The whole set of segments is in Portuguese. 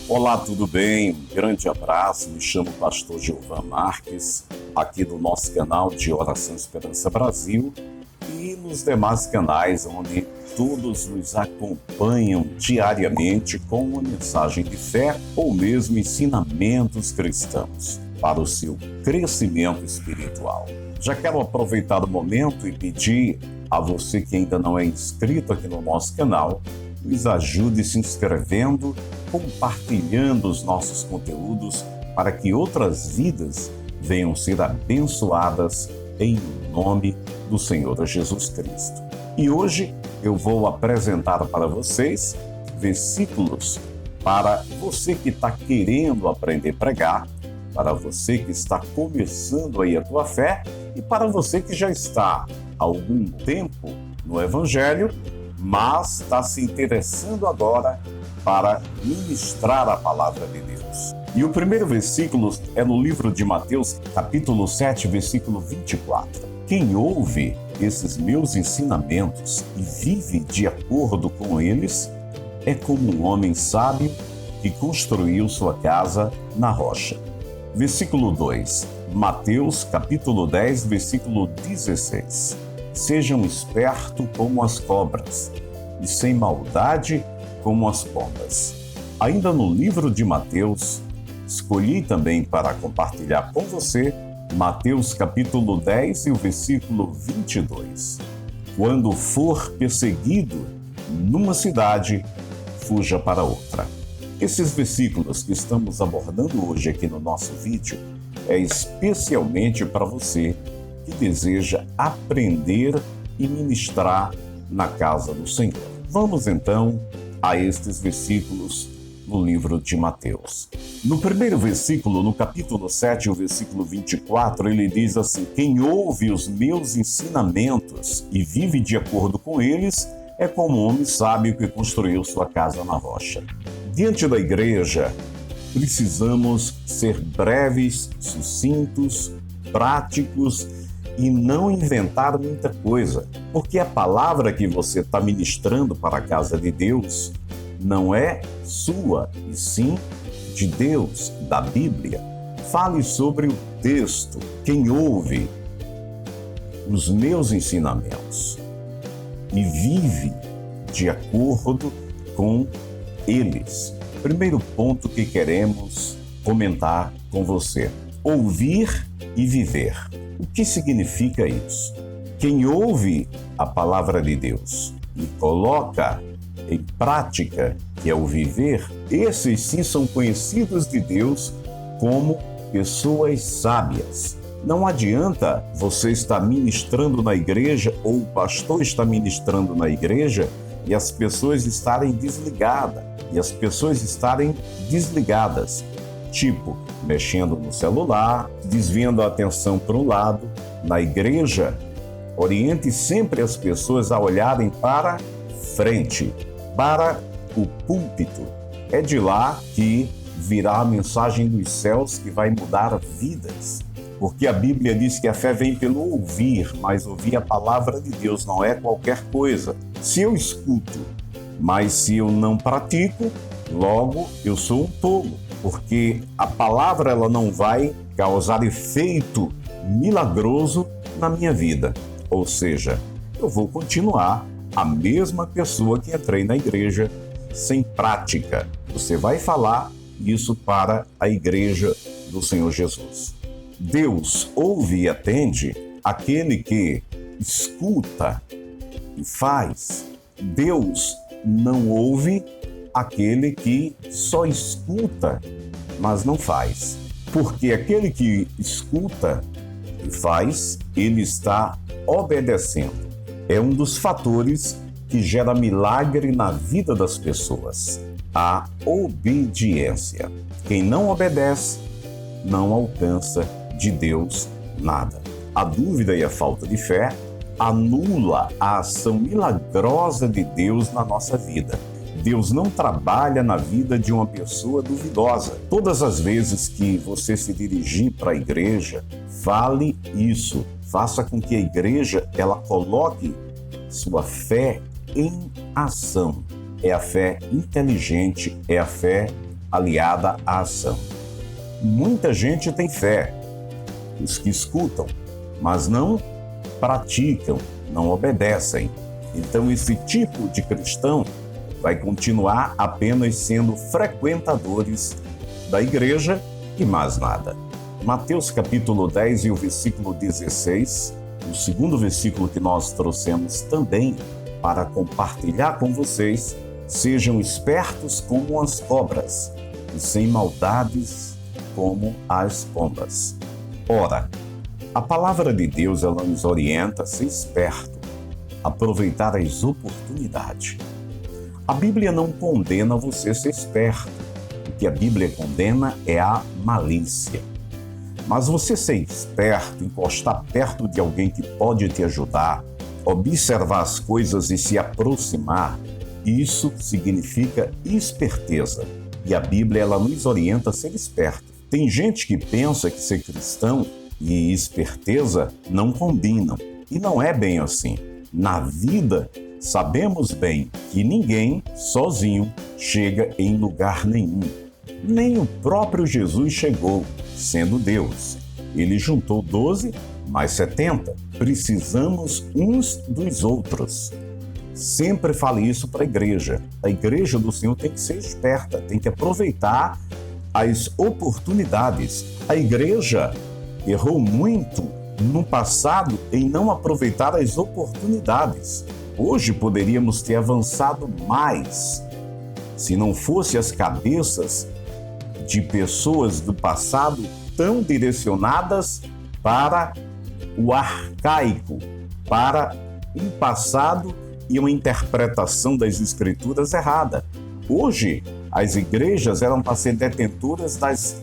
Olá, tudo bem? Um grande abraço, me chamo Pastor Gilvan Marques, aqui do nosso canal de Oração Esperança Brasil e nos demais canais onde todos nos acompanham diariamente com uma mensagem de fé ou mesmo ensinamentos cristãos para o seu crescimento espiritual. Já quero aproveitar o momento e pedir a você que ainda não é inscrito aqui no nosso canal, nos ajude se inscrevendo, compartilhando os nossos conteúdos para que outras vidas venham ser abençoadas em nome do Senhor Jesus Cristo. E hoje eu vou apresentar para vocês versículos para você que está querendo aprender a pregar, para você que está começando aí a tua fé e para você que já está há algum tempo no Evangelho, mas está se interessando agora para ministrar a palavra de Deus. E o primeiro versículo é no livro de Mateus, capítulo 7, versículo 24. Quem ouve esses meus ensinamentos e vive de acordo com eles, é como um homem sábio que construiu sua casa na rocha. Versículo 2, Mateus, capítulo 10, versículo 16. Sejam espertos como as cobras e sem maldade como as pombas. Ainda no livro de Mateus, escolhi também para compartilhar com você Mateus capítulo 10 e o versículo 22. Quando for perseguido numa cidade, fuja para outra. Esses versículos que estamos abordando hoje aqui no nosso vídeo é especialmente para você que deseja aprender e ministrar na casa do Senhor. Vamos então a estes versículos no livro de Mateus. No primeiro versículo, no capítulo 7, o versículo 24, ele diz assim: quem ouve os meus ensinamentos e vive de acordo com eles, é como um homem sábio que construiu sua casa na rocha. Diante da igreja, precisamos ser breves, sucintos, práticos e não inventar muita coisa, porque a palavra que você está ministrando para a casa de Deus não é sua, e sim de Deus, da Bíblia. Fale sobre o texto. Quem ouve os meus ensinamentos e vive de acordo com eles. Primeiro ponto que queremos comentar com você: ouvir e viver. O que significa isso? Quem ouve a palavra de Deus e coloca em prática, que é o viver, esses sim são conhecidos de Deus como pessoas sábias. Não adianta você estar ministrando na igreja ou o pastor está ministrando na igreja e as pessoas estarem desligadas, tipo, mexendo no celular, desviando a atenção para um lado. Na igreja, oriente sempre as pessoas a olharem para frente, para o púlpito. É de lá que virá a mensagem dos céus que vai mudar vidas. Porque a Bíblia diz que a fé vem pelo ouvir, mas ouvir a palavra de Deus não é qualquer coisa. Se eu escuto, mas se eu não pratico, logo eu sou um tolo. Porque a palavra ela não vai causar efeito milagroso na minha vida. Ou seja, eu vou continuar a mesma pessoa que entrei na igreja sem prática. Você vai falar isso para a igreja do Senhor Jesus. Deus ouve e atende aquele que escuta e faz. Deus não ouve aquele que só escuta, mas não faz. Porque aquele que escuta e faz, ele está obedecendo. É um dos fatores que gera milagre na vida das pessoas. A obediência. Quem não obedece, não alcança de Deus nada. A dúvida e a falta de fé anula a ação milagrosa de Deus na nossa vida. Deus não trabalha na vida de uma pessoa duvidosa. Todas as vezes que você se dirigir para a igreja, fale isso. Faça com que a igreja ela coloque sua fé em ação. É a fé inteligente, é a fé aliada à ação. Muita gente tem fé, os que escutam, mas não praticam, não obedecem. Então esse tipo de cristão vai continuar apenas sendo frequentadores da igreja e mais nada. Mateus capítulo 10 e o versículo 16, o segundo versículo que nós trouxemos também para compartilhar com vocês: sejam espertos como as cobras e sem maldades como as pombas. Ora, a palavra de Deus ela nos orienta a ser esperto, aproveitar as oportunidades. A Bíblia não condena você ser esperto. O que a Bíblia condena é a malícia. Mas você ser esperto, encostar perto de alguém que pode te ajudar, observar as coisas e se aproximar, isso significa esperteza. E a Bíblia ela nos orienta a ser esperto. Tem gente que pensa que ser cristão e esperteza não combinam. E não é bem assim. Na vida, sabemos bem que ninguém sozinho chega em lugar nenhum. Nem o próprio Jesus chegou, sendo Deus. Ele juntou 12 mais 70. Precisamos uns dos outros. Sempre fale isso para a igreja. A igreja do Senhor tem que ser esperta, tem que aproveitar as oportunidades. A igreja errou muito no passado em não aproveitar as oportunidades. Hoje poderíamos ter avançado mais se não fosse as cabeças de pessoas do passado tão direcionadas para o arcaico, para um passado e uma interpretação das escrituras errada. Hoje, as igrejas eram para ser detentoras das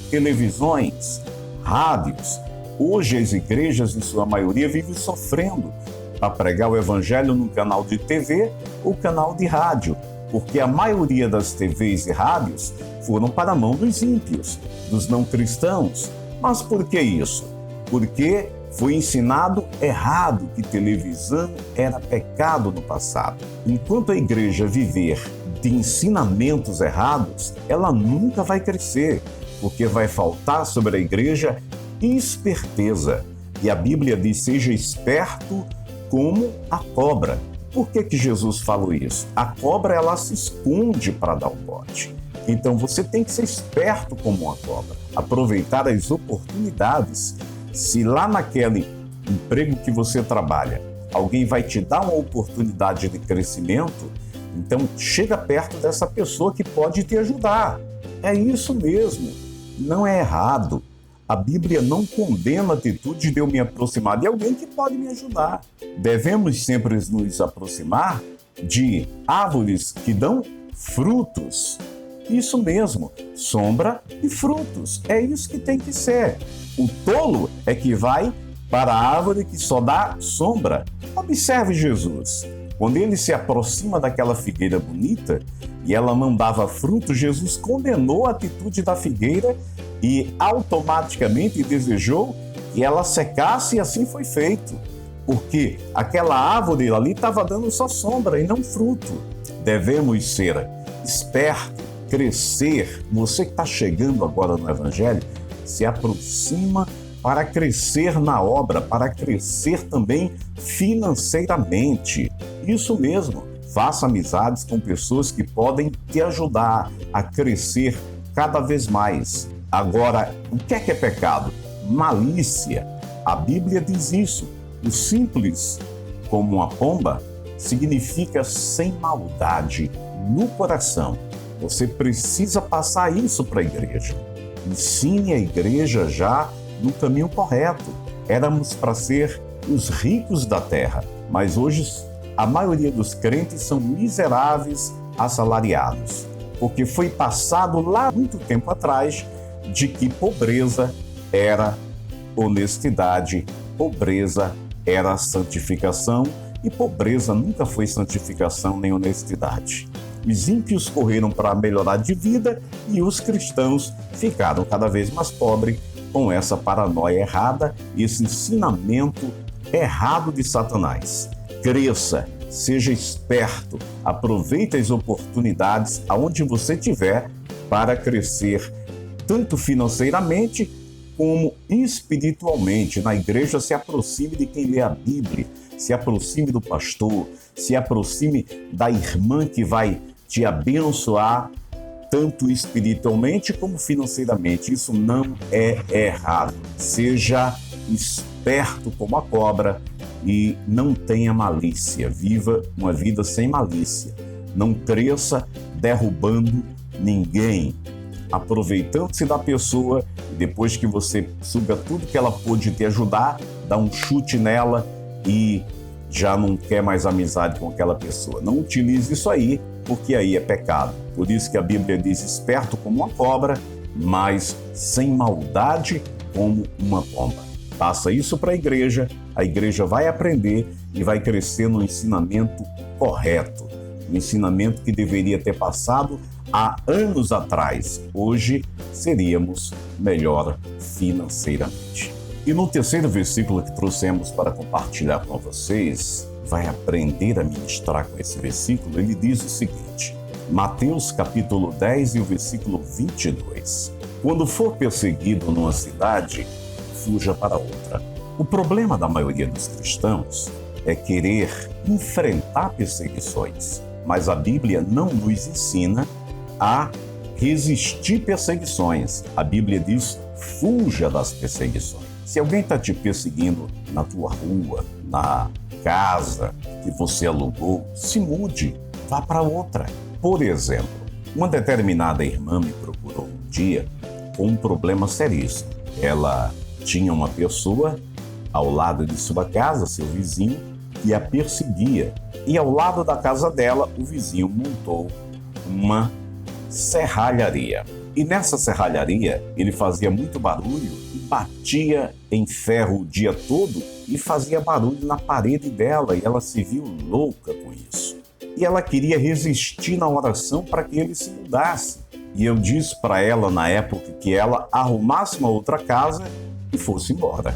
televisões, rádios. Hoje, as igrejas, em sua maioria, vivem sofrendo para pregar o evangelho num canal de TV ou canal de rádio, porque a maioria das TVs e rádios foram para a mão dos ímpios, dos não cristãos. Mas por que isso? Porque foi ensinado errado que televisão era pecado no passado. Enquanto a igreja viver de ensinamentos errados, ela nunca vai crescer, porque vai faltar sobre a igreja esperteza. E a Bíblia diz: seja esperto como a cobra. Por que Jesus falou isso? A cobra ela se esconde para dar o bote. Então você tem que ser esperto como uma cobra, aproveitar as oportunidades. Se lá naquele emprego que você trabalha, alguém vai te dar uma oportunidade de crescimento, então chega perto dessa pessoa que pode te ajudar. É isso mesmo, não é errado. A Bíblia não condena a atitude de eu me aproximar de alguém que pode me ajudar. Devemos sempre nos aproximar de árvores que dão frutos. Isso mesmo, sombra e frutos. É isso que tem que ser. O tolo é que vai para a árvore que só dá sombra. Observe Jesus. Quando ele se aproxima daquela figueira bonita e ela não dava fruto, Jesus condenou a atitude da figueira e automaticamente desejou que ela secasse, e assim foi feito. Porque aquela árvore ali estava dando só sombra e não fruto. Devemos ser espertos, crescer. Você que está chegando agora no Evangelho, se aproxima para crescer na obra, para crescer também financeiramente. Isso mesmo, faça amizades com pessoas que podem te ajudar a crescer cada vez mais. Agora, o que é pecado? Malícia. A Bíblia diz isso. O simples, como uma pomba, significa sem maldade no coração. Você precisa passar isso para a igreja. Ensine a igreja já no caminho correto. Éramos para ser os ricos da terra, mas hoje a maioria dos crentes são miseráveis assalariados, porque foi passado lá muito tempo atrás de que pobreza era honestidade, pobreza era santificação, e pobreza nunca foi santificação nem honestidade. Os ímpios correram para melhorar de vida e os cristãos ficaram cada vez mais pobres com essa paranoia errada e esse ensinamento errado de Satanás. Cresça, seja esperto, aproveite as oportunidades aonde você estiver para crescer tanto financeiramente como espiritualmente. Na igreja, se aproxime de quem lê a Bíblia, se aproxime do pastor, se aproxime da irmã que vai te abençoar tanto espiritualmente como financeiramente. Isso não é errado. Seja esperto como a cobra e não tenha malícia. Viva uma vida sem malícia. Não cresça derrubando ninguém, aproveitando-se da pessoa, e depois que você suga tudo que ela pôde te ajudar, dá um chute nela e já não quer mais amizade com aquela pessoa. Não utilize isso aí, porque aí é pecado. Por isso que a Bíblia diz: esperto como uma cobra, mas sem maldade como uma pomba. Passa isso para a igreja vai aprender e vai crescer no ensinamento correto, no ensinamento que deveria ter passado há anos atrás. Hoje seríamos melhor financeiramente. E no terceiro versículo que trouxemos para compartilhar com vocês, vai aprender a ministrar com esse versículo. Ele diz o seguinte, Mateus capítulo 10 e o versículo 22. Quando for perseguido numa cidade, fuja para outra. O problema da maioria dos cristãos é querer enfrentar perseguições, mas a Bíblia não nos ensina a resistir perseguições. A Bíblia diz: fuja das perseguições. Se alguém está te perseguindo na tua rua, na casa que você alugou, se mude, vá para outra. Por exemplo, uma determinada irmã me procurou um dia com um problema seríssimo. Ela tinha uma pessoa ao lado de sua casa, seu vizinho, que a perseguia. E ao lado da casa dela, o vizinho montou uma serralharia. E nessa serralharia, ele fazia muito barulho e batia em ferro o dia todo e fazia barulho na parede dela, e ela se viu louca com isso. E ela queria resistir na oração para que ele se mudasse. E eu disse para ela na época que ela arrumasse uma outra casa e fosse embora.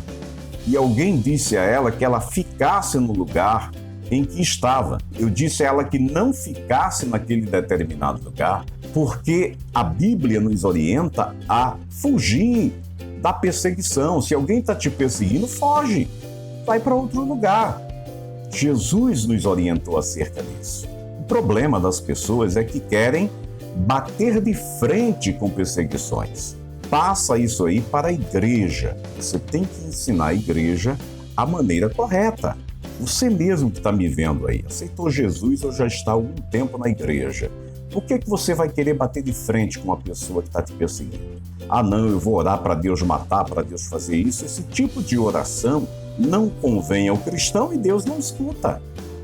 E alguém disse a ela que ela ficasse no lugar em que estava. Eu disse a ela que não ficasse naquele determinado lugar, porque a Bíblia nos orienta a fugir da perseguição. Se alguém está te perseguindo, foge, vai para outro lugar. Jesus nos orientou acerca disso. O problema das pessoas é que querem bater de frente com perseguições. Passa isso aí para a igreja. Você tem que ensinar a igreja a maneira correta. Você mesmo que está me vendo aí, aceitou Jesus ou já está há algum tempo na igreja. Por que você vai querer bater de frente com uma pessoa que está te perseguindo? Ah, não, eu vou orar para Deus matar, para Deus fazer isso. Esse tipo de oração não convém ao cristão e Deus não escuta.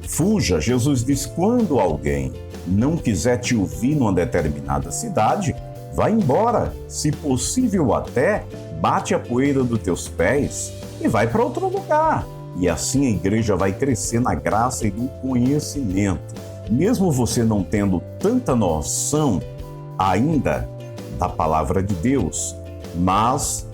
Fuja. Jesus diz: quando alguém não quiser te ouvir numa determinada cidade, vai embora. Se possível até, bate a poeira dos teus pés e vai para outro lugar. E assim a igreja vai crescer na graça e no conhecimento. Mesmo você não tendo tanta noção ainda da palavra de Deus, mas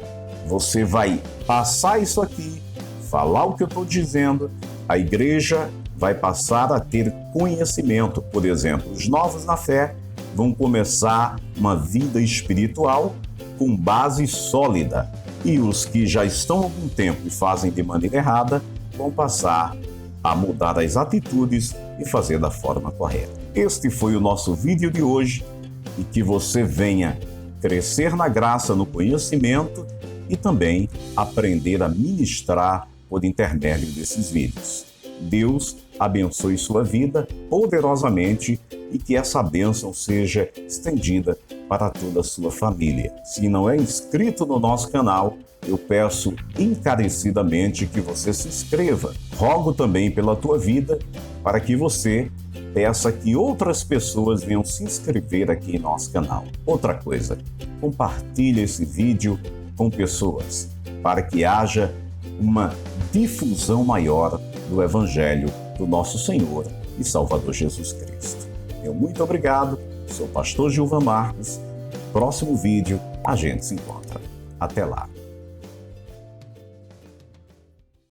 você vai passar isso aqui, falar o que eu estou dizendo, a igreja vai passar a ter conhecimento. Por exemplo, os novos na fé vão começar uma vida espiritual com base sólida. E os que já estão há algum tempo e fazem de maneira errada vão passar a mudar as atitudes e fazer da forma correta. Este foi o nosso vídeo de hoje, e que você venha crescer na graça, no conhecimento e também aprender a ministrar por intermédio desses vídeos. Deus abençoe sua vida poderosamente e que essa bênção seja estendida para toda a sua família. Se não é inscrito no nosso canal, eu peço encarecidamente que você se inscreva. Rogo também pela tua vida para que você peça que outras pessoas venham se inscrever aqui em nosso canal. Outra coisa, compartilhe esse vídeo com pessoas para que haja uma difusão maior do Evangelho do nosso Senhor e Salvador Jesus Cristo. Meu muito obrigado, sou o pastor Gilvan Marques. Próximo vídeo a gente se encontra. Até lá.